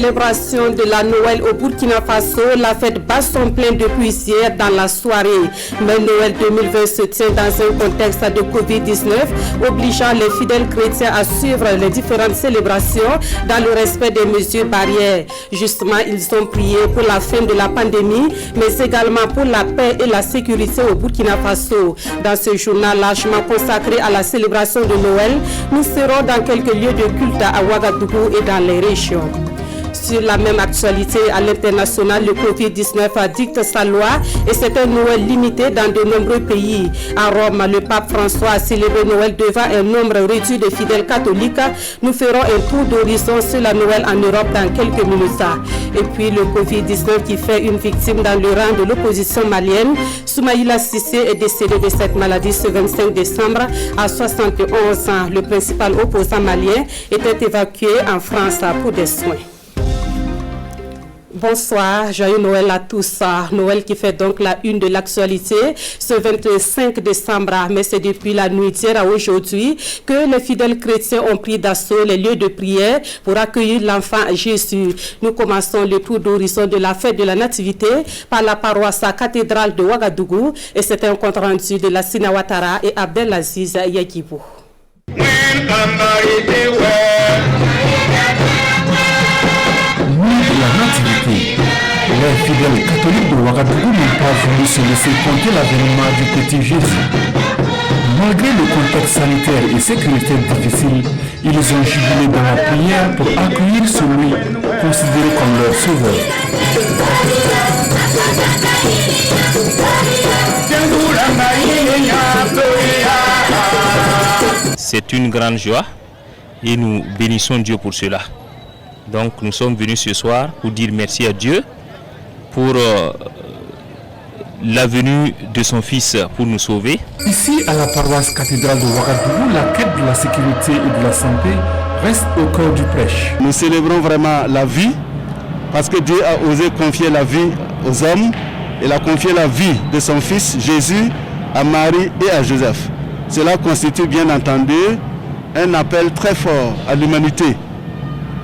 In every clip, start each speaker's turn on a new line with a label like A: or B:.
A: célébration de la Noël au Burkina Faso, la fête bat son plein depuis hier dans la soirée. Mais Noël 2020 se tient dans un contexte de Covid-19, obligeant les fidèles chrétiens à suivre les différentes célébrations dans le respect des mesures barrières. Justement, ils ont prié pour la fin de la pandémie, mais également pour la paix et la sécurité au Burkina Faso. Dans ce journal largement consacré à la célébration de Noël, nous serons dans quelques lieux de culte à Ouagadougou et dans les régions. Sur la même actualité, à l'international, le Covid-19 dicte sa loi et c'est un Noël limité dans de nombreux pays. À Rome, le pape François a célébré Noël devant un nombre réduit de fidèles catholiques. Nous ferons un tour d'horizon sur la Noël en Europe dans quelques minutes. Et puis le Covid-19 qui fait une victime dans le rang de l'opposition malienne. Soumaïla Sissé est décédé de cette maladie ce 25 décembre à 71 ans. Le principal opposant malien était évacué en France pour des soins. Bonsoir, joyeux Noël à tous. Noël qui fait donc la une de l'actualité ce 25 décembre. Mais c'est depuis la nuit d'hier à aujourd'hui que les fidèles chrétiens ont pris d'assaut les lieux de prière pour accueillir l'enfant Jésus. Nous commençons le tour d'horizon de la fête de la Nativité par la paroisse cathédrale de Ouagadougou et c'est un compte rendu de la Sina Ouattara et Abdelaziz Yagibou.
B: La Nativité. Les fidèles catholiques de Ouagadougou n'ont pas voulu se laisser compter l'avènement du petit Jésus. Malgré le contexte sanitaire et sécuritaire difficile, ils ont jubilé dans la prière pour accueillir celui considéré comme leur sauveur.
C: C'est une grande joie et nous bénissons Dieu pour cela. Donc nous sommes venus ce soir pour dire merci à Dieu pour la venue de son Fils pour nous sauver.
B: Ici, à la paroisse cathédrale de Ouagadougou, la quête de la sécurité et de la santé reste au cœur du prêche.
D: Nous célébrons vraiment la vie parce que Dieu a osé confier la vie aux hommes. Il a confié la vie de son Fils Jésus à Marie et à Joseph. Cela constitue bien entendu un appel très fort à l'humanité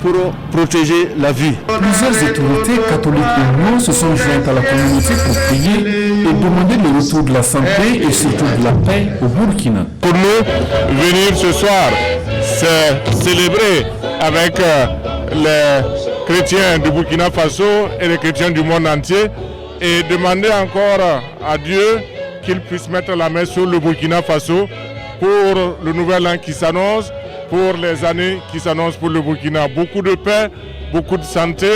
D: pour protéger la vie.
B: Plusieurs autorités catholiques et non se sont jointes à la communauté pour prier et demander le retour de la santé et surtout de la paix au Burkina.
E: Pour nous, venir ce soir, c'est célébrer avec les chrétiens du Burkina Faso et les chrétiens du monde entier et demander encore à Dieu qu'il puisse mettre la main sur le Burkina Faso pour le nouvel an qui s'annonce, pour les années qui s'annoncent pour le Burkina. Beaucoup de paix, beaucoup de santé.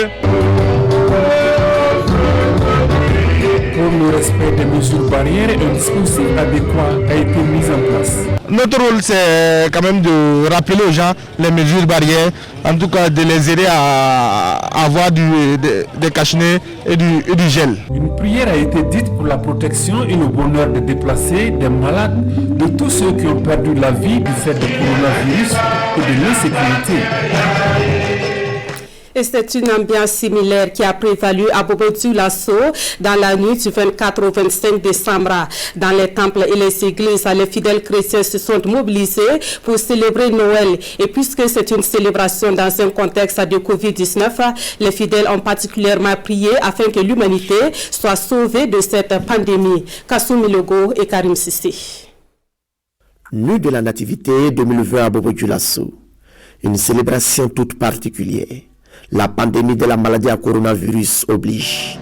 B: Pour le respect des mesures barrières, un dispositif adéquat a été mis en place.
F: Notre rôle, c'est quand même de rappeler aux gens les mesures barrières, en tout cas de les aider à avoir des cache-nez et du gel.
B: Une prière a été dite pour la protection et le bonheur des déplacés, des malades, de tous ceux qui ont perdu la vie du fait du coronavirus et de l'insécurité.
A: Et c'est une ambiance similaire qui a prévalu à Bobo-Dioulasso dans la nuit du 24 au 25 décembre. Dans les temples et les églises, les fidèles chrétiens se sont mobilisés pour célébrer Noël. Et puisque c'est une célébration dans un contexte de Covid-19, les fidèles ont particulièrement prié afin que l'humanité soit sauvée de cette pandémie. Kassoumi Logo et Karim Sissi.
G: Nuit de la Nativité 2020 à Bobo-Dioulasso. Une célébration toute particulière. La pandémie de la maladie à coronavirus oblige.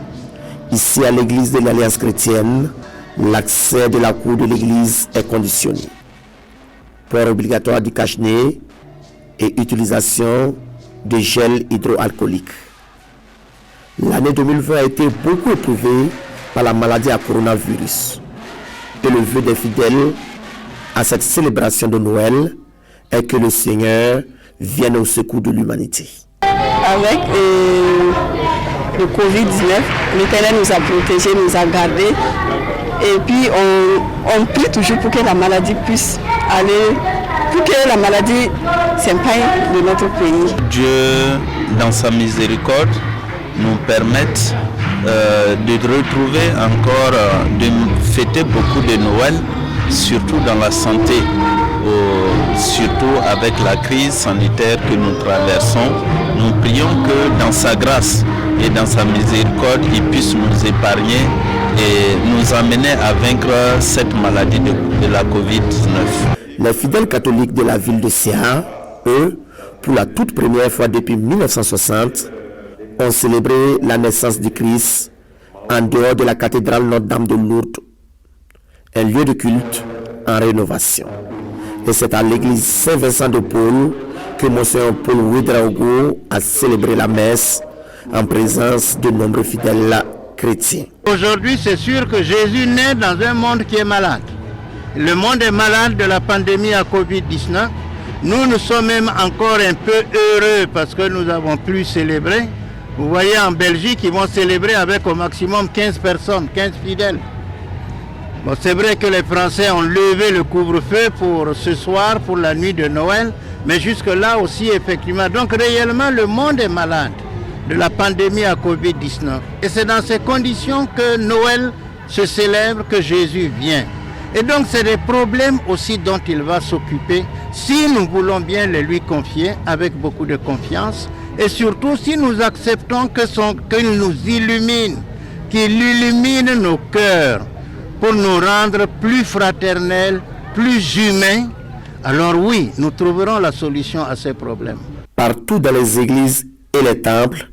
G: Ici à l'église de l'Alliance chrétienne, l'accès de la cour de l'église est conditionné. Port obligatoire du cache-nez et utilisation de gel hydroalcoolique. L'année 2020 a été beaucoup éprouvée par la maladie à coronavirus. Et le vœu des fidèles à cette célébration de Noël est que le Seigneur vienne au secours de l'humanité.
H: Avec le Covid-19, l'Éternel nous a protégés, nous a gardés. Et puis on prie toujours pour que la maladie puisse aller, pour que la maladie s'épargne de notre pays.
I: Dieu, dans sa miséricorde, nous permette de retrouver encore, de fêter beaucoup de Noël surtout dans la santé, surtout avec la crise sanitaire que nous traversons. Nous prions que dans sa grâce et dans sa miséricorde, il puisse nous épargner et nous amener à vaincre cette maladie de la Covid-19.
G: Les fidèles catholiques de la ville de Séa, eux, pour la toute première fois depuis 1960, ont célébré la naissance du Christ en dehors de la cathédrale Notre-Dame de Lourdes, un lieu de culte en rénovation. Et c'est à l'église Saint-Vincent de Paul que Monseigneur Paul Ouédraogo a célébré la messe en présence de nombreux fidèles chrétiens.
J: Aujourd'hui, c'est sûr que Jésus naît dans un monde qui est malade. Le monde est malade de la pandémie à Covid-19. Nous sommes même encore un peu heureux parce que nous avons pu célébrer. Vous voyez, en Belgique, ils vont célébrer avec au maximum 15 personnes, 15 fidèles. Bon, c'est vrai que les Français ont levé le couvre-feu pour ce soir, pour la nuit de Noël, mais jusque-là aussi, effectivement. Donc, réellement, le monde est malade de la pandémie à Covid-19. Et c'est dans ces conditions que Noël se célèbre, que Jésus vient. Et donc, c'est des problèmes aussi dont il va s'occuper, si nous voulons bien les lui confier avec beaucoup de confiance, et surtout si nous acceptons qu'il nous illumine, qu'il illumine nos cœurs, pour nous rendre plus fraternels, plus humains, alors oui, nous trouverons la solution à ces problèmes.
G: Partout dans les églises et les temples,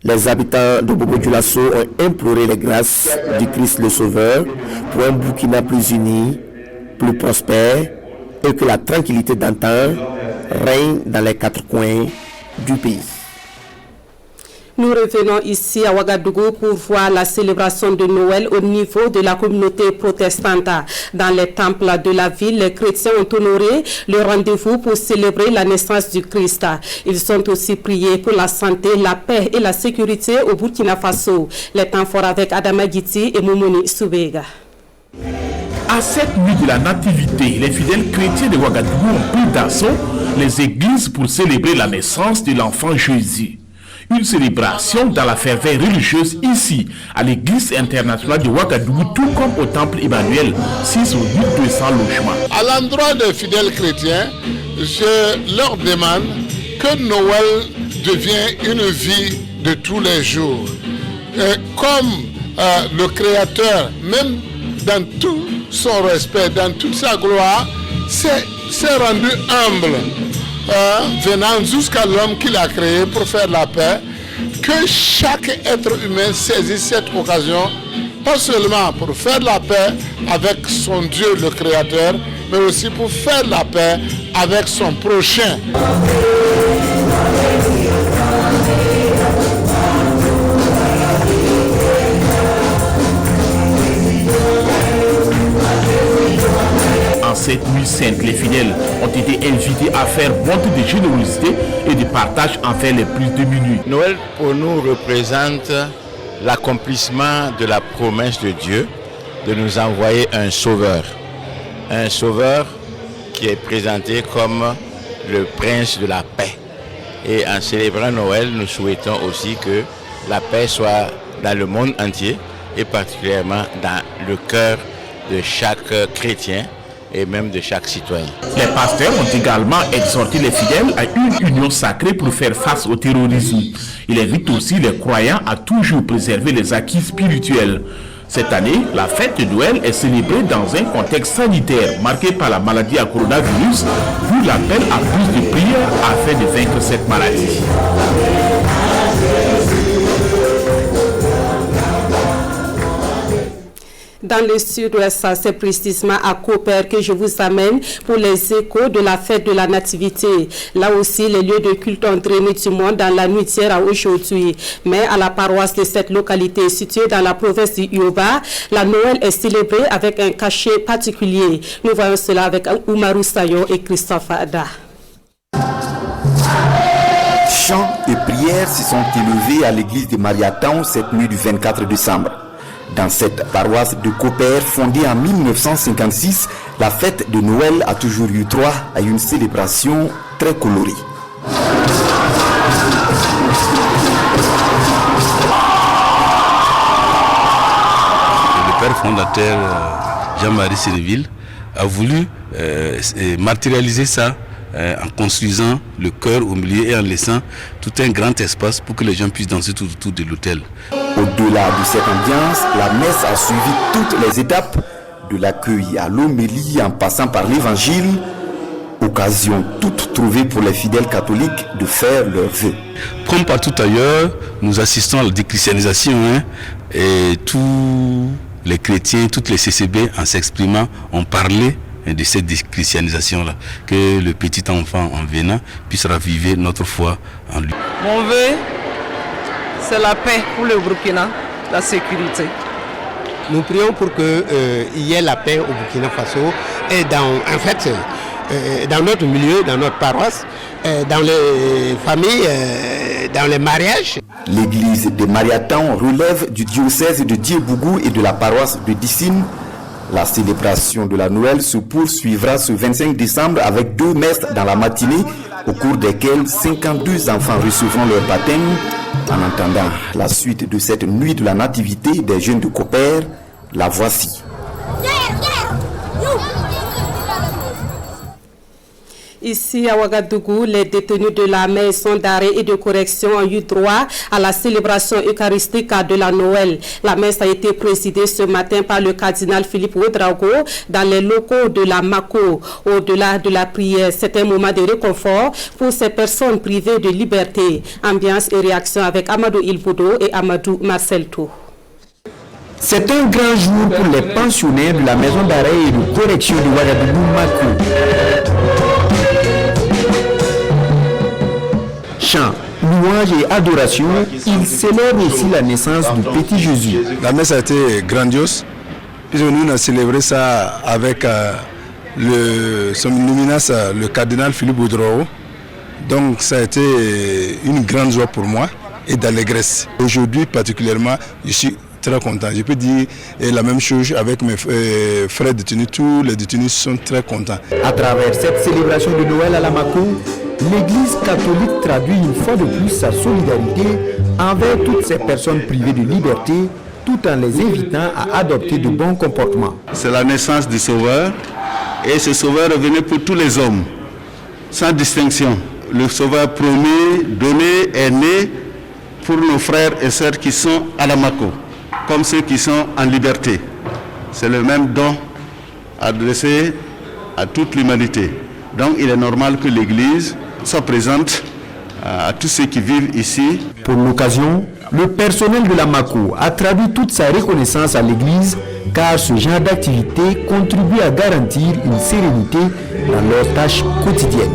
G: les habitants de Bobo-Dioulasso ont imploré les grâces du Christ le Sauveur pour un Burkina plus uni, plus prospère et que la tranquillité d'antan règne dans les quatre coins du pays.
A: Nous revenons ici à Ouagadougou pour voir la célébration de Noël au niveau de la communauté protestante. Dans les temples de la ville, les chrétiens ont honoré le rendez-vous pour célébrer la naissance du Christ. Ils ont aussi prié pour la santé, la paix et la sécurité au Burkina Faso. Les temps forts avec Adama Guiti et Momoni Soubega.
B: À cette nuit de la nativité, les fidèles chrétiens de Ouagadougou ont pris d'assaut les églises pour célébrer la naissance de l'enfant Jésus. Une célébration dans la ferveur religieuse ici, à l'église internationale de Ouagadougou, tout comme au temple Emmanuel, 6 sur 1200 logements.
E: À l'endroit des fidèles chrétiens, je leur demande que Noël devienne une vie de tous les jours. Comme le Créateur, même dans tout son respect, dans toute sa gloire, s'est rendu humble. Venant jusqu'à l'homme qu'il a créé pour faire la paix, que chaque être humain saisisse cette occasion, pas seulement pour faire la paix avec son Dieu le Créateur, mais aussi pour faire la paix avec son prochain.
B: En cette nuit sainte, les fidèles ont été invités à faire montre de générosité et de partage envers les plus démunis.
K: Noël pour nous représente l'accomplissement de la promesse de Dieu de nous envoyer un sauveur qui est présenté comme le prince de la paix. Et en célébrant Noël, nous souhaitons aussi que la paix soit dans le monde entier et particulièrement dans le cœur de chaque chrétien et même de chaque citoyen.
B: Les pasteurs ont également exhorté les fidèles à une union sacrée pour faire face au terrorisme. Il invite aussi les croyants à toujours préserver les acquis spirituels. Cette année, la fête de Noël est célébrée dans un contexte sanitaire marqué par la maladie à coronavirus, d'où l'appel à plus de prières afin de vaincre cette maladie.
A: Dans le sud-ouest, c'est précisément à Cooper que je vous amène pour les échos de la fête de la Nativité. Là aussi, les lieux de culte ont drainé du monde dans la nuit d'hier à aujourd'hui. Mais à la paroisse de cette localité située dans la province du Yoba, la Noël est célébrée avec un cachet particulier. Nous voyons cela avec Oumarou Sayo et Christophe Ada.
L: Chants et prières se sont élevés à l'église de Mariatown cette nuit du 24 décembre. Dans cette paroisse de Cooper, fondée en 1956, la fête de Noël a toujours eu droit à une célébration très colorée.
M: Le père fondateur Jean-Marie Séréville a voulu matérialiser ça en construisant le chœur au milieu et en laissant tout un grand espace pour que les gens puissent danser tout autour de l'autel.
L: Au-delà de cette ambiance, la messe a suivi toutes les étapes, de l'accueil à l'homélie en passant par l'évangile, occasion toute trouvée pour les fidèles catholiques de faire leurs vœux.
M: Comme partout ailleurs, nous assistons à la déchristianisation et tous les chrétiens, toutes les CCB en s'exprimant ont parlé de cette déchristianisation-là, que le petit enfant en venant puisse raviver notre foi en lui.
N: Mon vœu, c'est la paix pour le Burkina, la sécurité.
O: Nous prions pour qu'il y ait la paix au Burkina Faso et dans notre milieu, dans notre paroisse, dans les familles, dans les mariages.
L: L'église de Mariatan relève du diocèse de Diebougou et de la paroisse de Dissine. La célébration de la Noël se poursuivra ce 25 décembre avec 2 messes dans la matinée, au cours desquelles 52 enfants recevront leur baptême. En attendant la suite de cette nuit de la nativité des jeunes de Copper, la voici.
A: Ici à Ouagadougou, les détenus de la maison d'arrêt et de correction ont eu droit à la célébration eucharistique de la Noël. La messe a été présidée ce matin par le cardinal Philippe Ouedraogo dans les locaux de la Mako. Au-delà de la prière, c'est un moment de réconfort pour ces personnes privées de liberté. Ambiance et réaction avec Amadou Ilboudo et Amadou Marcelto.
P: C'est un grand jour pour les pensionnaires de la maison d'arrêt et de correction de Ouagadougou Mako. Chants, louanges et adoration, ils célèbrent aussi la naissance du petit Jésus.
F: La messe a été grandiose, puisque nous on a célébré ça avec son luminace, le cardinal Philippe Ouedraogo. Donc ça a été une grande joie pour moi et d'allégresse. Aujourd'hui particulièrement, je suis très content. Je peux dire la même chose avec mes frères détenus. Tous les détenus sont très contents.
P: À travers cette célébration de Noël à la Mako, l'Église catholique traduit une fois de plus sa solidarité envers toutes ces personnes privées de liberté, tout en les invitant à adopter de bons comportements.
D: C'est la naissance du Sauveur, et ce Sauveur est venu pour tous les hommes, sans distinction. Le Sauveur promis, donné, est né pour nos frères et sœurs qui sont à la Mako, comme ceux qui sont en liberté. C'est le même don adressé à toute l'humanité. Donc il est normal que l'Église soit présente à tous ceux qui vivent ici.
P: Pour l'occasion, le personnel de la Mako a traduit toute sa reconnaissance à l'Église, car ce genre d'activité contribue à garantir une sérénité dans leurs tâches quotidiennes.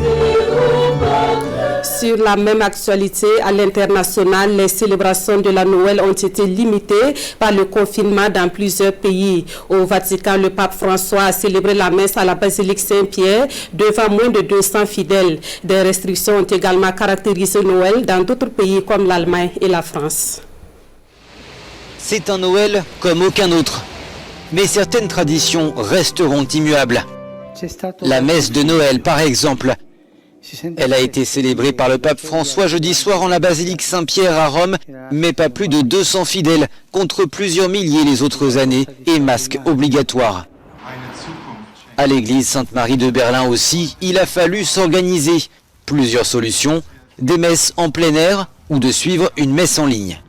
A: Sur la même actualité, à l'international, les célébrations de la Noël ont été limitées par le confinement dans plusieurs pays. Au Vatican, le pape François a célébré la messe à la basilique Saint-Pierre devant moins de 200 fidèles. Des restrictions ont également caractérisé Noël dans d'autres pays comme l'Allemagne et la France.
Q: C'est un Noël comme aucun autre, mais certaines traditions resteront immuables. La messe de Noël, par exemple. Elle a été célébrée par le pape François jeudi soir en la basilique Saint-Pierre à Rome, mais pas plus de 200 fidèles, contre plusieurs milliers les autres années, et masques obligatoires. À l'église Sainte-Marie de Berlin aussi, il a fallu s'organiser. Plusieurs solutions, des messes en plein air ou de suivre une messe en ligne.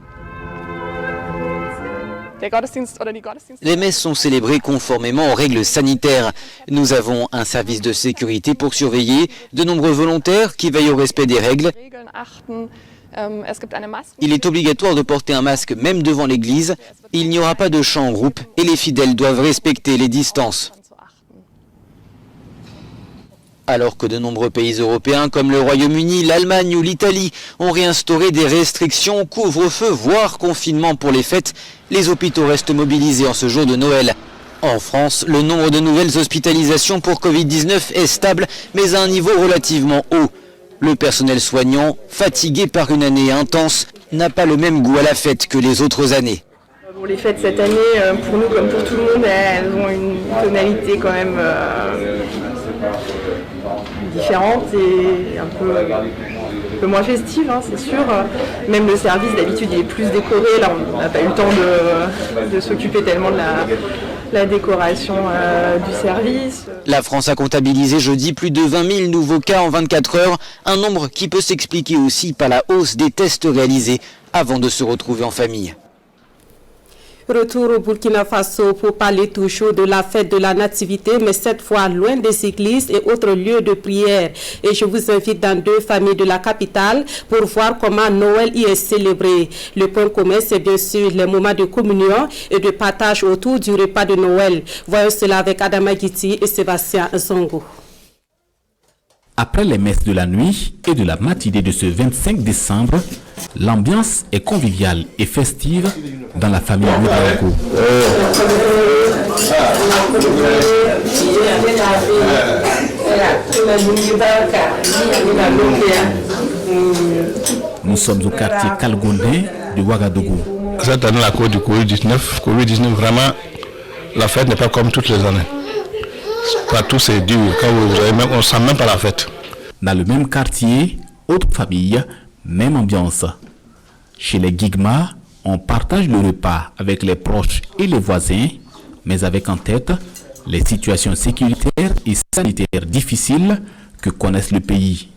Q: Les messes sont célébrées conformément aux règles sanitaires. Nous avons un service de sécurité pour surveiller, de nombreux volontaires qui veillent au respect des règles. Il est obligatoire de porter un masque même devant l'église. Il n'y aura pas de chant en groupe et les fidèles doivent respecter les distances. Alors que de nombreux pays européens comme le Royaume-Uni, l'Allemagne ou l'Italie ont réinstauré des restrictions, couvre-feu, voire confinement pour les fêtes, les hôpitaux restent mobilisés en ce jour de Noël. En France, le nombre de nouvelles hospitalisations pour Covid-19 est stable, mais à un niveau relativement haut. Le personnel soignant, fatigué par une année intense, n'a pas le même goût à la fête que les autres années.
R: Bon, les fêtes cette année, pour nous comme pour tout le monde, elles ont une tonalité quand même différente et un peu moins festive, hein, c'est sûr. Même le service d'habitude il est plus décoré, là on n'a pas eu le temps de s'occuper tellement de la décoration du service.
Q: La France a comptabilisé jeudi plus de 20 000 nouveaux cas en 24 heures, un nombre qui peut s'expliquer aussi par la hausse des tests réalisés avant de se retrouver en famille.
A: Retour au Burkina Faso pour parler toujours de la fête de la Nativité, mais cette fois loin des églises et autres lieux de prière. Et je vous invite dans 2 familles de la capitale pour voir comment Noël y est célébré. Le point commun, c'est bien sûr les moments de communion et de partage autour du repas de Noël. Voyons cela avec Adama Guiti et Sébastien Zongo.
B: Après les messes de la nuit et de la matinée de ce 25 décembre, l'ambiance est conviviale et festive dans la famille Moudaogo. Nous sommes au quartier Kalgondé de Ouagadougou.
F: Cette année, la cause du Covid-19, vraiment, la fête n'est pas comme toutes les années. Partout c'est dur, quand vous avez même, on ne sent même pas la fête.
B: Dans le même quartier, autre famille, même ambiance. Chez les Guigma, on partage le repas avec les proches et les voisins, mais avec en tête les situations sécuritaires et sanitaires difficiles que connaissent le pays.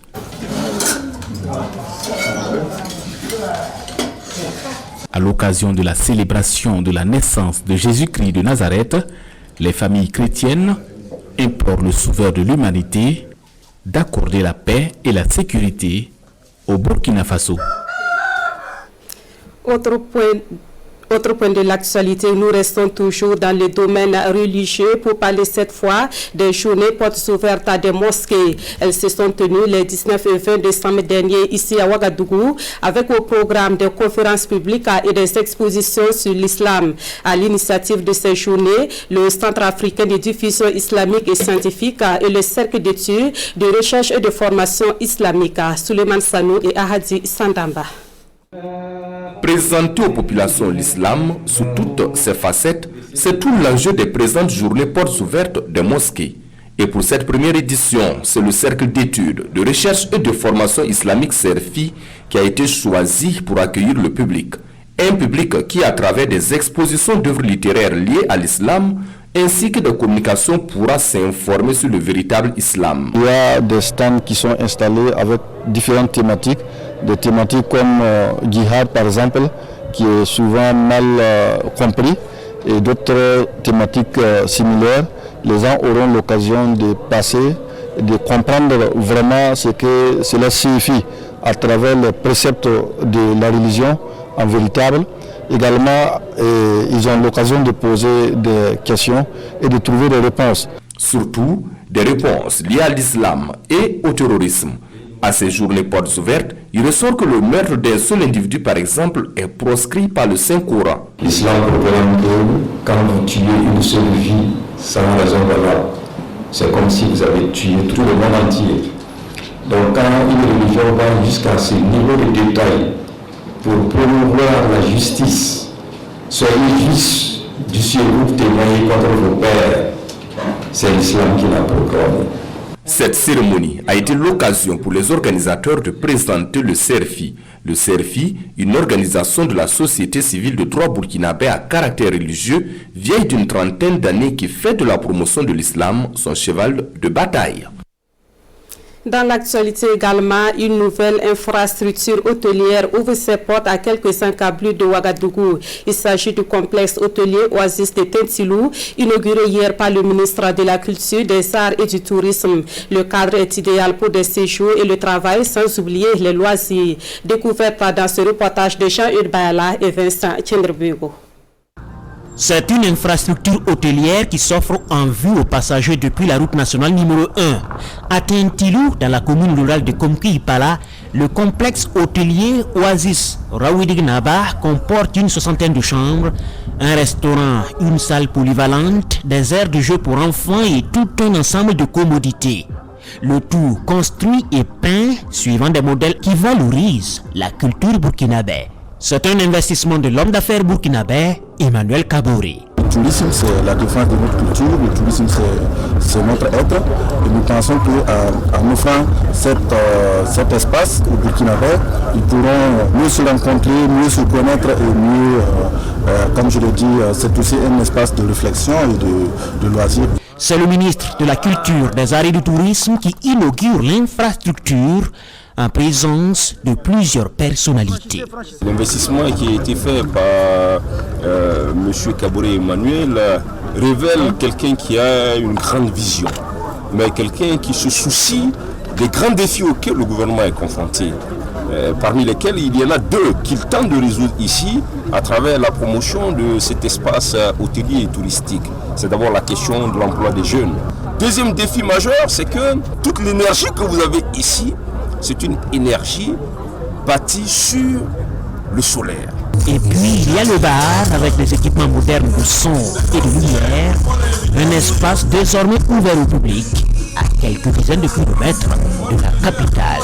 B: À l'occasion de la célébration de la naissance de Jésus-Christ de Nazareth, les familles chrétiennes implore le Sauveur de l'humanité d'accorder la paix et la sécurité au Burkina Faso.
A: Autre point de l'actualité, nous restons toujours dans le domaine religieux pour parler cette fois des journées portes ouvertes à des mosquées. Elles se sont tenues les 19 et 20 décembre dernier ici à Ouagadougou avec au programme des conférences publiques et des expositions sur l'islam. À l'initiative de ces journées, le Centre africain de diffusion islamique et scientifique et le Cercle d'études, de recherche et de formation islamique, Souleymane Sanou et Ahadi Sandamba.
S: Présenter aux populations l'islam sous toutes ses facettes, c'est tout l'enjeu des présentes journées portes ouvertes des mosquées. Et pour cette première édition, c'est le Cercle d'études, de recherche et de formation islamique CERFI qui a été choisi pour accueillir le public. Un public qui, à travers des expositions d'œuvres littéraires liées à l'islam, ainsi que de communication, pourra s'informer sur le véritable islam.
F: Il y a des stands qui sont installés avec différentes thématiques, des thématiques comme djihad par exemple, qui est souvent mal compris, et d'autres thématiques similaires. Les gens auront l'occasion de passer, de comprendre vraiment ce que cela signifie à travers les préceptes de la religion en véritable. Également, ils ont l'occasion de poser des questions et de trouver des réponses.
S: Surtout, des réponses liées à l'islam et au terrorisme. À ces journées portes ouvertes, il ressort que le meurtre d'un seul individu, par exemple, est proscrit par le Saint-Coran.
T: L'islam proclame que quand vous tuez une seule vie sans raison valable, c'est comme si vous avez tué tout le monde entier. Donc quand une religion va jusqu'à ce niveau de détail pour promouvoir la justice, soyez juste du ciel, vous témoignez contre vos pères, c'est l'islam qui l'a proclamé.
S: Cette cérémonie a été l'occasion pour les organisateurs de présenter le CERFI. Le CERFI, une organisation de la société civile de droit burkinabé à caractère religieux, vieille d'une trentaine d'années qui fait de la promotion de l'islam son cheval de bataille.
A: Dans l'actualité également, une nouvelle infrastructure hôtelière ouvre ses portes à quelques encablures de Ouagadougou. Il s'agit du complexe hôtelier Oasis de Tintilou, inauguré hier par le ministre de la Culture, des Arts et du Tourisme. Le cadre est idéal pour des séjours et le travail, sans oublier les loisirs. Découverte dans ce reportage de Jean-Hugues Bayala et Vincent Tchendrebugo.
U: C'est une infrastructure hôtelière qui s'offre en vue aux passagers depuis la route nationale numéro 1. À Tintilou, dans la commune rurale de Komki-Ipala, le complexe hôtelier Oasis Rawidignaba comporte une soixantaine de chambres, un restaurant, une salle polyvalente, des aires de jeu pour enfants et tout un ensemble de commodités. Le tout construit et peint suivant des modèles qui valorisent la culture burkinabé. C'est un investissement de l'homme d'affaires burkinabé, Emmanuel Kabouri.
C: tourisme, c'est la défense de notre culture, le tourisme, c'est notre être. Et nous pensons qu'en offrant cet espace au Burkinabé, ils pourront mieux se rencontrer, mieux se connaître et mieux, comme je l'ai dit, c'est aussi un espace de réflexion et de loisirs.
U: C'est le ministre de la Culture, des Arts et du Tourisme qui inaugure l'infrastructure en présence de plusieurs personnalités.
V: L'investissement qui a été fait par M. Kaboré Emmanuel révèle quelqu'un qui a une grande vision, mais quelqu'un qui se soucie des grands défis auxquels le gouvernement est confronté, parmi lesquels il y en a deux qu'il tente de résoudre ici à travers la promotion de cet espace hôtelier et touristique. C'est d'abord la question de l'emploi des jeunes. Deuxième défi majeur, c'est que toute l'énergie que vous avez ici, c'est une énergie bâtie sur le solaire.
U: Et puis il y a le bar avec des équipements modernes de son et de lumière, un espace désormais ouvert au public à quelques dizaines de kilomètres de la capitale.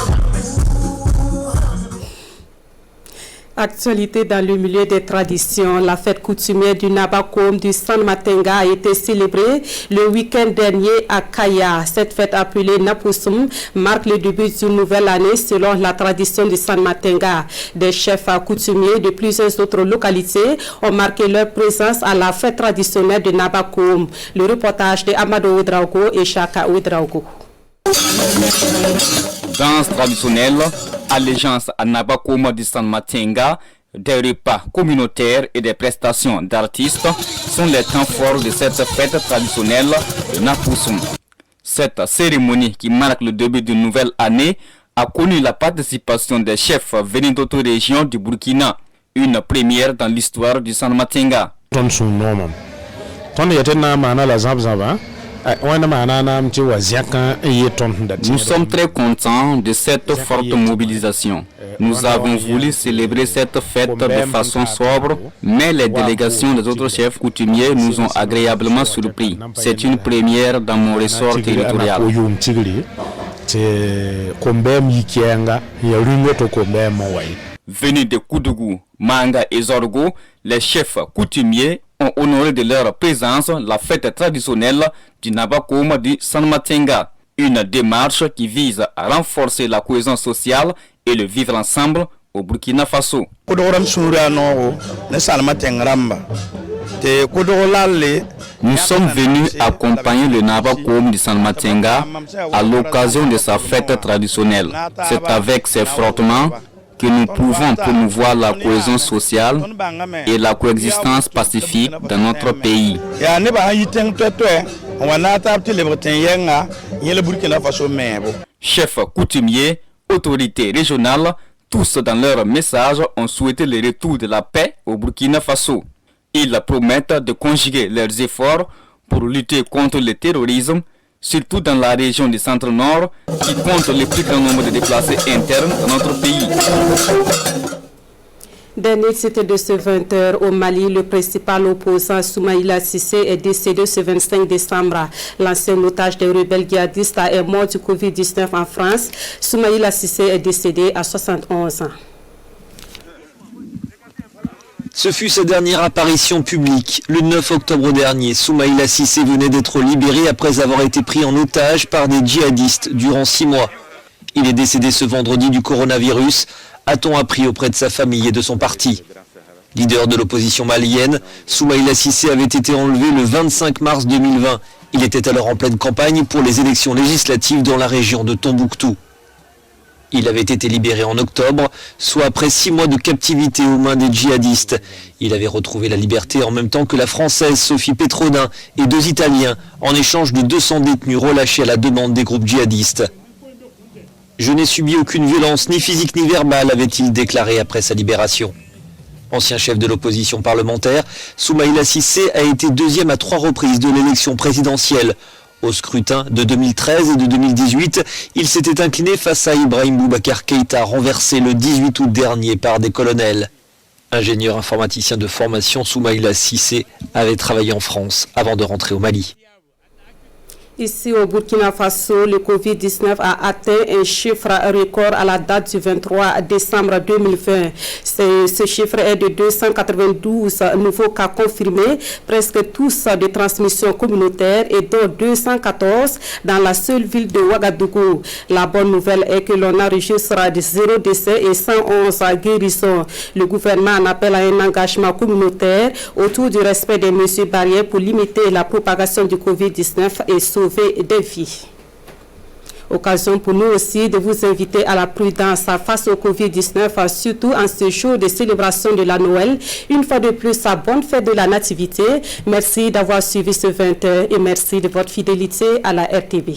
A: Actualité dans le milieu des traditions, la fête coutumière du Nabakom du San Matenga a été célébrée le week-end dernier à Kaya. Cette fête appelée Napusum marque le début d'une nouvelle année selon la tradition du San Matenga. Des chefs coutumiers de plusieurs autres localités ont marqué leur présence à la fête traditionnelle de Nabakom. Le reportage de Amado Ouedraogo et Chaka Ouedraogo.
W: Danse traditionnelle, allégeance à Nabakom du San Matenga, des repas communautaires et des prestations d'artistes sont les temps forts de cette fête traditionnelle de Napusum. Cette cérémonie qui marque le début d'une nouvelle année a connu la participation des chefs venus d'autres régions du Burkina, une première dans l'histoire du San Matenga. Nous sommes très contents de cette forte mobilisation. Nous avons voulu célébrer cette fête de façon sobre, mais les délégations des autres chefs coutumiers nous ont agréablement surpris. C'est une première dans mon ressort territorial. Venus de Koudougou, Manga et Zorgo, les chefs coutumiers ont honoré de leur présence la fête traditionnelle du Nabakom du San Matenga, une démarche qui vise à renforcer la cohésion sociale et le vivre ensemble au Burkina Faso. Nous sommes venus accompagner le Nabakom du San Matenga à l'occasion de sa fête traditionnelle. C'est avec ces frottements que nous pouvons promouvoir la cohésion sociale et la coexistence pacifique dans notre pays. Chefs coutumiers, autorités régionales, tous dans leur message ont souhaité le retour de la paix au Burkina Faso. Ils promettent de conjuguer leurs efforts pour lutter contre le terrorisme, surtout dans la région du centre-nord, qui compte le plus grand nombre de déplacés internes dans notre pays.
A: Dernière cité de ce 20h au Mali, le principal opposant Soumaïla Cissé est décédé ce 25 décembre. L'ancien otage des rebelles djihadistes est mort du Covid-19 en France. Soumaïla Cissé est décédé à 71 ans.
X: Ce fut sa dernière apparition publique. Le 9 octobre dernier, Soumaïla Cissé venait d'être libéré après avoir été pris en otage par des djihadistes durant 6 mois. Il est décédé ce vendredi du coronavirus, a-t-on appris auprès de sa famille et de son parti. Leader de l'opposition malienne, Soumaïla Cissé avait été enlevé le 25 mars 2020. Il était alors en pleine campagne pour les élections législatives dans la région de Tombouctou. Il avait été libéré en octobre, soit après 6 mois de captivité aux mains des djihadistes. Il avait retrouvé la liberté en même temps que la Française Sophie Petrodin et 2 Italiens, en échange de 200 détenus relâchés à la demande des groupes djihadistes. « Je n'ai subi aucune violence, ni physique ni verbale », avait-il déclaré après sa libération. Ancien chef de l'opposition parlementaire, Soumaïla Cissé a été 2e à 3 reprises de l'élection présidentielle. Au scrutin de 2013 et de 2018, il s'était incliné face à Ibrahim Boubacar Keïta, renversé le 18 août dernier par des colonels. Ingénieur informaticien de formation, Soumaïla Cissé avait travaillé en France avant de rentrer au Mali.
A: Ici au Burkina Faso, le Covid-19 a atteint un chiffre record à la date du 23 décembre 2020. Ce chiffre est de 292 nouveaux cas confirmés, presque tous de transmission communautaire et dont 214 dans la seule ville de Ouagadougou. La bonne nouvelle est que l'on enregistre 0 décès et 111 guérisons. Le gouvernement en appelle à un engagement communautaire autour du respect des mesures barrières pour limiter la propagation du Covid-19 et sauver des vies. Occasion pour nous aussi de vous inviter à la prudence face au Covid-19, surtout en ce jour de célébration de la Noël. Une fois de plus, bonne fête de la Nativité. Merci d'avoir suivi ce 20h et merci de votre fidélité à la RTB.